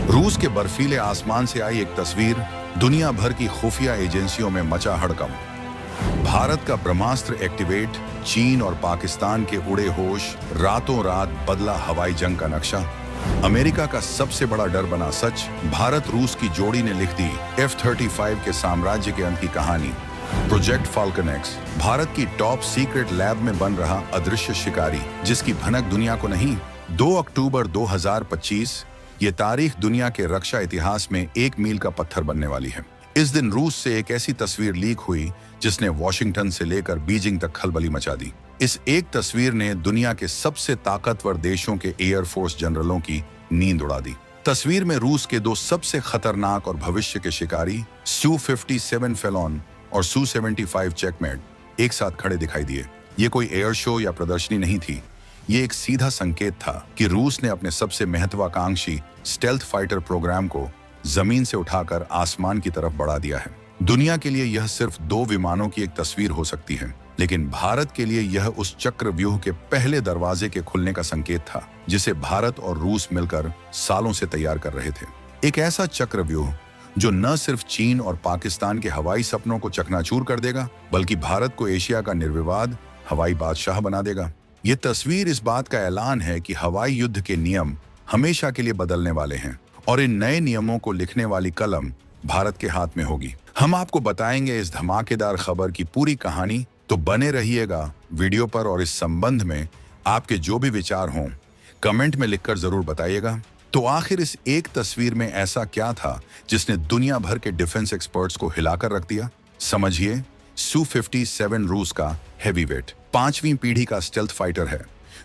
रूस के बर्फीले आसमान से आई एक तस्वीर, दुनिया भर की खुफिया एजेंसियों में मचा हड़कंप। भारत का ब्रह्मास्त्र एक्टिवेट, चीन और पाकिस्तान के उड़े होश, रातों रात बदला हवाई जंग का नक्शा। अमेरिका का सबसे बड़ा डर बना सच, भारत रूस की जोड़ी ने लिख दी F-35 के साम्राज्य के अंत की कहानी। प्रोजेक्ट फाल्कन एक्स, भारत की टॉप सीक्रेट लैब में बन रहा अदृश्य शिकारी, जिसकी भनक दुनिया को नहीं। 2 अक्टूबर 2025, ये तारीख दुनिया के रक्षा इतिहास में एक मील का पत्थर बनने वाली है। इस दिन रूस से एक ऐसी तस्वीर लीक हुई जिसने वॉशिंगटन से लेकर बीजिंग तक खलबली मचा दी। इस एक तस्वीर ने दुनिया के सबसे ताकतवर देशों के एयरफोर्स जनरलों की नींद उड़ा दी। तस्वीर में रूस के दो सबसे खतरनाक और भविष्य के शिकारी Su-57 फेलोन और Su-75 चेकमेट एक साथ खड़े दिखाई दिए। ये कोई एयर शो या प्रदर्शनी नहीं थी, ये एक सीधा संकेत था कि रूस ने अपने सबसे महत्वाकांक्षी स्टेल्थ फाइटर प्रोग्राम को जमीन से उठाकर आसमान की तरफ बढ़ा दिया है। दुनिया के लिए यह सिर्फ 2 विमानों की एक तस्वीर हो सकती है, लेकिन भारत के लिए यह उस चक्रव्यूह के पहले दरवाजे के खुलने का संकेत था जिसे भारत और रूस मिलकर सालों से तैयार कर रहे थे। एक ऐसा चक्रव्यूह जो न सिर्फ चीन और पाकिस्तान के हवाई सपनों को चकनाचूर कर देगा, बल्कि भारत को एशिया का निर्विवाद हवाई बादशाह बना देगा। ये तस्वीर इस बात का ऐलान है कि हवाई युद्ध के नियम हमेशा के लिए बदलने वाले हैं और इन नए नियमों को लिखने वाली कलम भारत के हाथ में होगी। हम आपको बताएंगे इस धमाकेदार खबर की पूरी कहानी, तो बने रहिएगा वीडियो पर। और इस संबंध में आपके जो भी विचार हों कमेंट में लिखकर जरूर बताइएगा। तो आखिर इस एक तस्वीर में ऐसा क्या था जिसने दुनिया भर के डिफेंस एक्सपर्ट्स को हिलाकर रख दिया? समझिए, Su-57 रूस का हैवीवेट 5वीं पीढ़ी का स्टेल्थ फाइटर है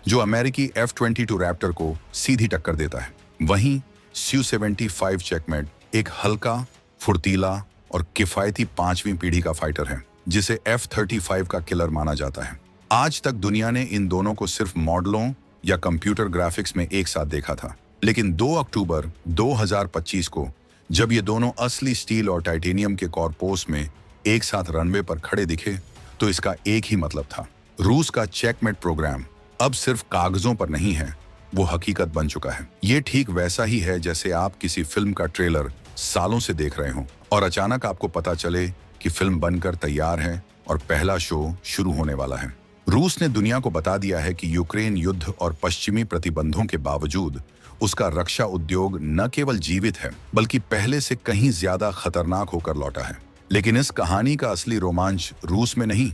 जो अमेरिकी F-22 रैप्टर को सीधी टक्कर देता है। वहीं Su-75 चेकमेट एक हल्का, फुर्तीला और किफायती 5वीं पीढ़ी का फाइटर है जिसे F-35 का किलर माना जाता है। आज तक दुनिया ने इन दोनों को सिर्फ मॉडलों या कंप्यूटर ग्राफिक्स में एक साथ देखा था, लेकिन 2 अक्टूबर 2025 को जब ये दोनों असली स्टील और टाइटेनियम के कॉर्पोस में एक साथ रनवे पर खड़े दिखे, तो इसका एक ही मतलब था। रूस का चेकमेट प्रोग्राम अब सिर्फ कागजों पर नहीं है, वो हकीकत बन चुका है। ये ठीक वैसा ही है जैसे आप किसी फिल्म का ट्रेलर सालों से देख रहे हो और अचानक आपको पता चले कि फिल्म बनकर तैयार है और पहला शो शुरू होने वाला है। रूस ने दुनिया को बता दिया है कि यूक्रेन युद्ध और पश्चिमी प्रतिबंधों के बावजूद उसका रक्षा उद्योग न केवल जीवित है, बल्कि पहले से कहीं ज्यादा खतरनाक होकर लौटा है। लेकिन इस कहानी का असली रोमांच रूस में नहीं,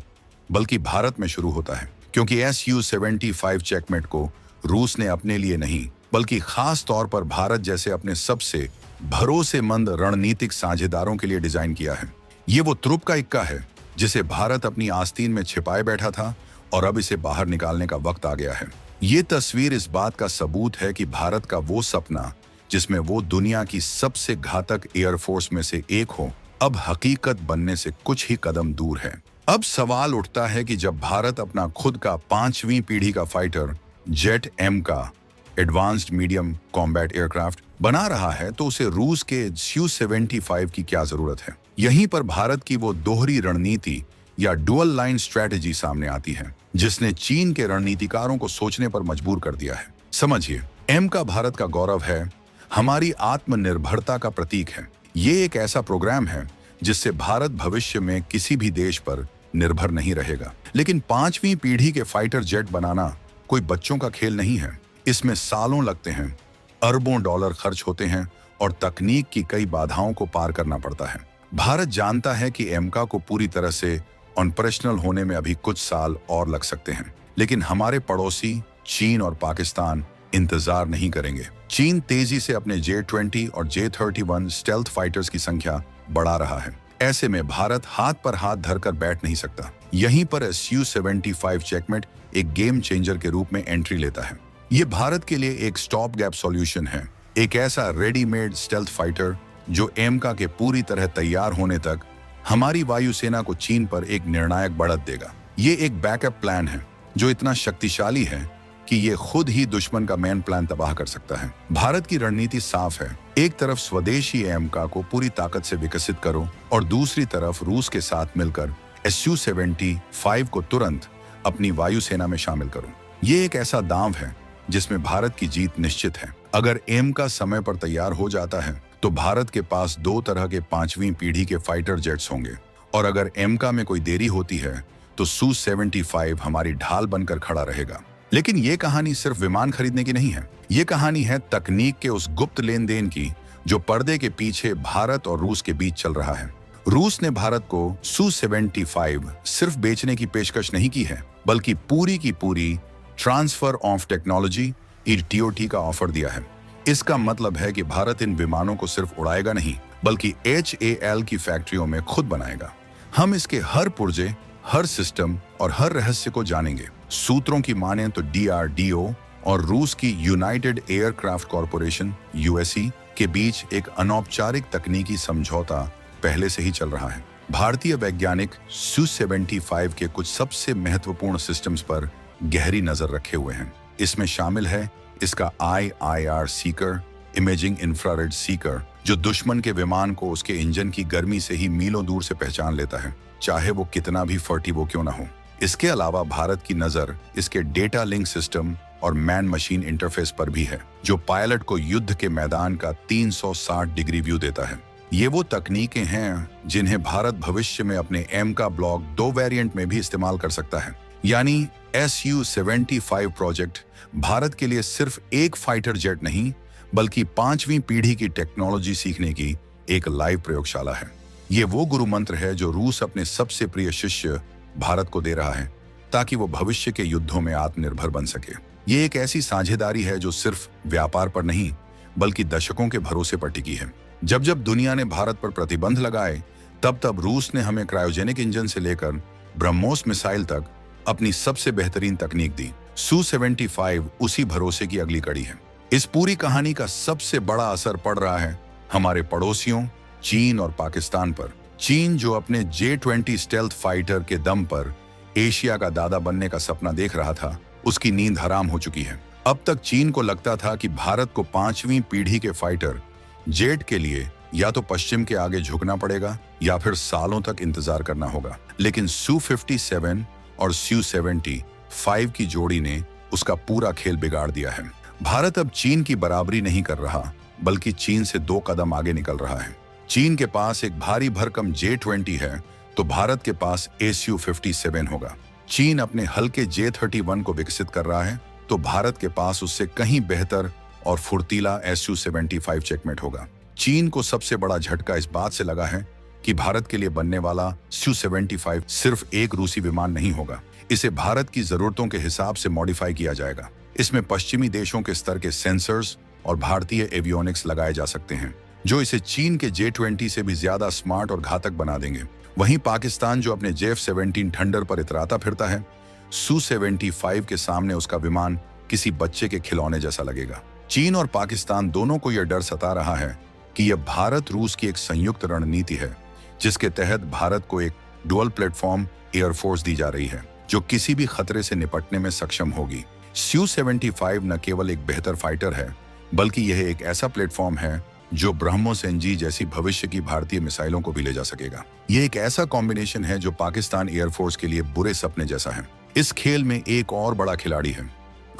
बल्कि भारत में शुरू होता है, क्योंकि Su-75 चेकमेट को रूस ने अपने लिए नहीं, बल्कि खास तौर पर भारत जैसे अपने सबसे भरोसेमंद रणनीतिक साझेदारों के लिए डिजाइन किया है। ये वो तुरुप का इक्का है जिसे भारत अपनी आस्तीन में छिपाए बैठा था और अब इसे बाहर निकालने का वक्त आ गया है। ये तस्वीर इस बात का सबूत है कि भारत का वो सपना जिसमें वो दुनिया की सबसे घातक एयरफोर्स में से एक हो, अब हकीकत बनने से कुछ ही कदम दूर है। अब सवाल उठता है कि जब भारत अपना खुद का 5वीं पीढ़ी का फाइटर जेट एम का एडवांस्ड मीडियम कॉम्बैट एयरक्राफ्ट बना रहा है, तो उसे रूस के Su-75 की क्या जरूरत है? यहीं पर भारत की वो दोहरी रणनीति या डुअल लाइन स्ट्रेटेजी सामने आती है जिसने चीन के रणनीतिकारों को सोचने पर मजबूर कर दिया है। समझिए, एम का भारत का गौरव है, हमारी आत्मनिर्भरता का प्रतीक है। ये एक ऐसा प्रोग्राम है जिससे भारत भविष्य में किसी भी देश पर निर्भर नहीं रहेगा। लेकिन 5वीं पीढ़ी के फाइटर जेट बनाना कोई बच्चों का खेल नहीं है। इसमें सालों लगते हैं, अरबों डॉलर खर्च होते हैं और तकनीक की कई बाधाओं को पार करना पड़ता है। भारत जानता है कि एमका को पूरी तरह से ऑपरेशनल होने में अभी कुछ साल और लग सकते हैं, लेकिन हमारे पड़ोसी चीन और पाकिस्तान इंतजार नहीं करेंगे। चीन तेजी से अपने J-20 और J-31 स्टेल्थ फाइटर्स की संख्या बढ़ा रहा है। ऐसे में भारत हाथ पर हाथ धरकर बैठ नहीं सकता। यहीं पर Su-75 चेकमेट एक गेम चेंजर के रूप में एंट्री लेता है। ये भारत के लिए एक स्टॉप गैप सॉल्यूशन है, एक ऐसा रेडीमेड स्टेल्थ फाइटर जो एमका के पूरी तरह तैयार होने तक हमारी वायुसेना को चीन पर एक निर्णायक बढ़त देगा। ये एक बैकअप प्लान है जो इतना शक्तिशाली है कि ये खुद ही दुश्मन का मेन प्लान तबाह कर सकता है। भारत की रणनीति साफ है, एक तरफ स्वदेशी एमका को पूरी ताकत से विकसित करो और दूसरी तरफ रूस के साथ मिलकर Su-75 को तुरंत अपनी वायुसेना में शामिल करो। ये एक ऐसा दांव है जिसमें भारत की जीत निश्चित है। अगर एम का समय पर तैयार हो जाता है तो भारत के पास दो तरह के 5वीं पीढ़ी के फाइटर जेट्स होंगे, और अगर एमका में कोई देरी होती है तो Su-75 हमारी ढाल बनकर खड़ा रहेगा। लेकिन ये कहानी सिर्फ विमान खरीदने की नहीं है, ये कहानी है तकनीक के उस गुप्त लेन देन की जो पर्दे के पीछे भारत और रूस के बीच चल रहा है। रूस ने भारत को Su-75 सिर्फ बेचने की पेशकश नहीं की है, बल्कि पूरी की पूरी ट्रांसफर ऑफ टेक्नोलॉजी TOT का ऑफर दिया है। इसका मतलब है कि भारत इन विमानों को सिर्फ उड़ाएगा नहीं, बल्कि HAL की फैक्ट्रियों में खुद बनाएगा। हम इसके हर पुर्जे, हर सिस्टम और हर रहस्य को जानेंगे। सूत्रों की माने तो DRDO और रूस की यूनाइटेड एयरक्राफ्ट कॉरपोरेशन USC के बीच एक अनौपचारिक तकनीकी समझौता पहले से ही चल रहा है। भारतीय वैज्ञानिक Su-75 के कुछ सबसे महत्वपूर्ण सिस्टम्स पर गहरी नजर रखे हुए हैं। इसमें शामिल है इसका IIR Sikar, imaging infrared Sikar, जो दुश्मन के विमान को उसके इंजन की गर्मी से ही मीलों दूर से पहचान लेता है, चाहे वो कितना भी फर्टिवो क्यों ना हो। इसके अलावा भारत की नजर इसके डेटा लिंक सिस्टम और मैन मशीन इंटरफेस पर भी है, जो पायलट को युद्ध के मैदान का 360 डिग्री व्यू देता है। ये वो तकनीकें हैं जिन्हें भारत भविष्य में अपने एमका ब्लॉक 2 वेरिएंट में भी इस्तेमाल कर सकता है। यानी Su-75 प्रोजेक्ट भारत के लिए सिर्फ एक फाइटर जेट नहीं, बल्कि 5वीं पीढ़ी की टेक्नोलॉजी सीखने की एक लाइव प्रयोगशाला है। ये वो गुरु मंत्र है जो रूस अपने सबसे प्रिय शिष्य भारत को दे रहा है, ताकि वो भविष्य के युद्धों में आत्मनिर्भर बन सके। ये एक ऐसी साझेदारी है जो सिर्फ व्यापार पर नहीं, बल्कि दशकों के भरोसे पर टिकी है। जब जब दुनिया ने भारत पर प्रतिबंध लगाए, तब तब रूस ने हमें क्रायोजेनिक इंजन से लेकर ब्रह्मोस मिसाइल तक अपनी सबसे बेहतरीन तकनीक दी। Su-75 उसी भरोसे की अगली कड़ी है। इस पूरी कहानी का सबसे बड़ा असर पड़ रहा है हमारे पड़ोसियों चीन और पाकिस्तान पर। चीन, जो अपने J-20 स्टेल्थ फाइटर के दम पर एशिया का दादा बनने का सपना देख रहा था, उसकी नींद हराम हो चुकी है। अब तक चीन को लगता था कि भारत को 5वीं पीढ़ी के फाइटर जेट के लिए या तो पश्चिम के आगे झुकना पड़ेगा या फिर सालों तक इंतजार करना होगा। लेकिन Su-57 और Su-75 की जोड़ी ने उसका पूरा खेल बिगाड़ दिया है। भारत अब चीन की बराबरी नहीं कर रहा, बल्कि चीन से 2 कदम आगे निकल रहा है। चीन के पास एक भारी भरकम J-20 है, तो भारत के पास Su-57 होगा। चीन अपने हल्के J-31 को विकसित कर रहा है, तो भारत के पास उससे कहीं बेहतर और फुर्तीला Su-75 चेकमेट होगा। चीन को सबसे बड़ा झटका इस बात से लगा है कि भारत के लिए बनने वाला Su-75 सिर्फ एक रूसी विमान नहीं होगा। इसे भारत की जरूरतों के हिसाब से मॉडिफाई किया जाएगा। इसमें पश्चिमी देशों के स्तर के सेंसर्स और भारतीय एवियोनिक्स लगाए जा सकते हैं, जो इसे चीन के J-20 से भी ज्यादा स्मार्ट और घातक बना देंगे। वहीं पाकिस्तान, जो अपने J-17 थंडर पर इतराता फिरता है, Su-75 के सामने उसका विमान किसी बच्चे के खिलौने जैसा लगेगा। चीन और पाकिस्तान दोनों को यह डर सता रहा है कि यह भारत रूस की एक संयुक्त रणनीति है, जिसके तहत भारत को एक डुअल प्लेटफॉर्म एयरफोर्स दी जा रही है, जो किसी भी खतरे से निपटने में सक्षम होगी। Su-75 न केवल एक बेहतर फाइटर है, बल्कि यह एक ऐसा प्लेटफॉर्म है जो ब्रह्मोस NG जैसी भविष्य की भारतीय मिसाइलों को भी ले जा सकेगा। यह एक ऐसा कॉम्बिनेशन है जो पाकिस्तान एयरफोर्स के लिए बुरे सपने जैसा है। इस खेल में एक और बड़ा खिलाड़ी है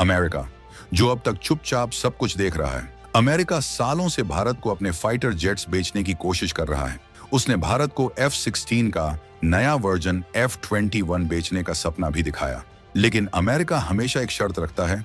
अमेरिका, जो अब तक चुपचाप सब कुछ देख रहा है। अमेरिका सालों से भारत को अपने फाइटर जेट्स बेचने की कोशिश कर रहा है। उसने भारत को F-16 का नया वर्जन F-21 बेचने का सपना भी दिखाया। लेकिन अमेरिका हमेशा एक शर्त रखता है,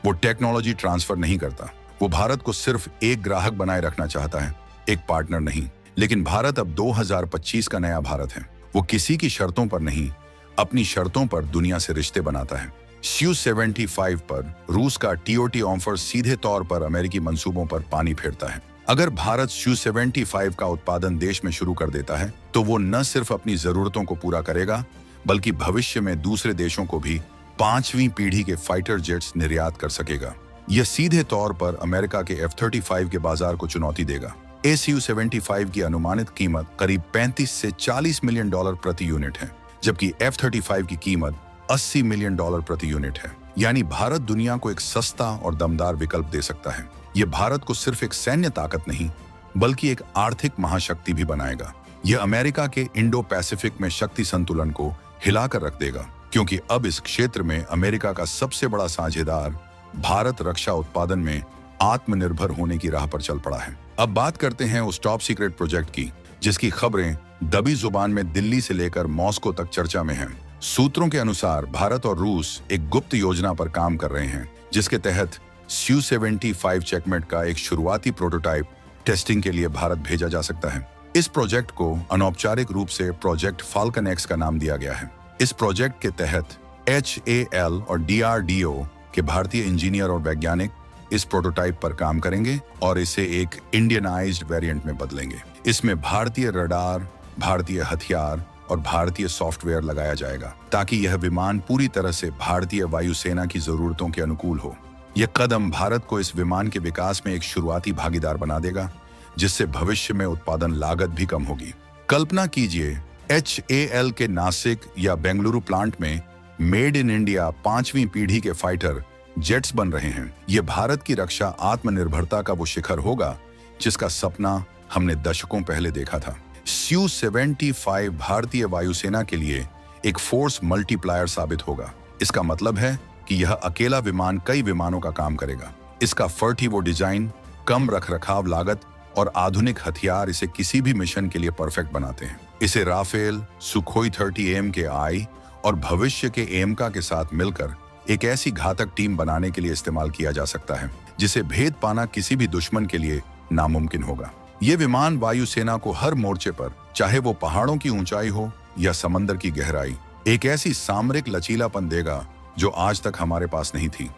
वो टेक्नोलॉजी ट्रांसफर नहीं करता। वो भारत को सिर्फ एक ग्राहक बनाए रखना चाहता है, एक पार्टनर नहीं। लेकिन भारत अब 2025 का नया भारत है। वो किसी की शर्तों पर नहीं, अपनी शर्तों पर दुनिया से रिश्ते बनाता है। Su-75 पर रूस का TOT ऑफर सीधे तौर पर अमेरिकी मंसूबों पर पानी फेरता है। अगर भारत Su-75 का उत्पादन देश में शुरू कर देता है, तो वो न सिर्फ अपनी जरूरतों को पूरा करेगा, बल्कि भविष्य में दूसरे देशों को भी 5वीं पीढ़ी के फाइटर जेट्स निर्यात कर सकेगा। यह सीधे तौर पर अमेरिका के F-35 के बाजार को चुनौती देगा। Su-75 की अनुमानित कीमत करीब 35 से 40 मिलियन डॉलर प्रति यूनिट है, जबकि F-35 की कीमत 80 मिलियन डॉलर प्रति यूनिट है। यानी भारत दुनिया को एक सस्ता और दमदार विकल्प दे सकता है। यह भारत को सिर्फ एक सैन्य ताकत नहीं, बल्कि एक आर्थिक महाशक्ति भी बनाएगा। यह अमेरिका के इंडो पैसिफिक में शक्ति संतुलन को हिलाकर रख देगा, क्योंकि अब इस क्षेत्र में अमेरिका का सबसे बड़ा साझेदार भारत रक्षा उत्पादन में आत्मनिर्भर होने की राह पर चल पड़ा है। अब बात करते हैं उस टॉप सीक्रेट प्रोजेक्ट की जिसकी खबरें दबी जुबान में दिल्ली से लेकर मॉस्को तक चर्चा में हैं। सूत्रों के अनुसार भारत और रूस एक गुप्त योजना पर काम कर रहे हैं जिसके तहत Su-75 चेकमेट का एक शुरुआती प्रोटोटाइप टेस्टिंग के लिए भारत भेजा जा सकता है। इस प्रोजेक्ट को अनौपचारिक रूप से प्रोजेक्ट फाल्कन एक्स का नाम दिया गया है। इस प्रोजेक्ट के तहत HAL और DRDO के भारतीय इंजीनियर और वैज्ञानिक इस प्रोटोटाइप पर काम करेंगे और इसे एक इंडियनाइज्ड वेरिएंट में बदलेंगे। इसमें भारतीय रडार, भारतीय हथियार और भारतीय सॉफ्टवेयर लगाया जाएगा ताकि यह विमान पूरी तरह से भारतीय वायुसेना की जरूरतों के अनुकूल हो। यह कदम भारत को इस विमान के विकास में एक शुरुआती भागीदार बना देगा जिससे भविष्य में उत्पादन लागत भी कम होगी। कल्पना कीजिए HAL के नासिक या बेंगलुरु प्लांट में मेड इन इंडिया 5वीं पीढ़ी के फाइटर जेट्स बन रहे हैं। यह भारत की रक्षा आत्मनिर्भरता का वो शिखर होगा जिसका सपना हमने दशकों पहले देखा था। Su-75 भारतीय वायुसेना के लिए एक फोर्स मल्टीप्लायर साबित होगा। इसका मतलब है कि यह अकेला विमान कई विमानों का काम करेगा। इसका फर्टीवो डिजाइन, कम रखरखाव लागत और आधुनिक हथियार इसे किसी भी मिशन के लिए परफेक्ट बनाते हैं। इसे राफेल, सुखोई 30M के आई और भविष्य के एमका के साथ मिलकर एक ऐसी घातक टीम बनाने के लिए इस्तेमाल किया जा सकता है जिसे भेद पाना किसी भी दुश्मन के लिए नामुमकिन होगा। ये विमान वायुसेना को हर मोर्चे पर, चाहे वो पहाड़ों की ऊंचाई हो या समंदर की गहराई, एक ऐसी सामरिक लचीलापन देगा जो आज तक हमारे पास नहीं थी।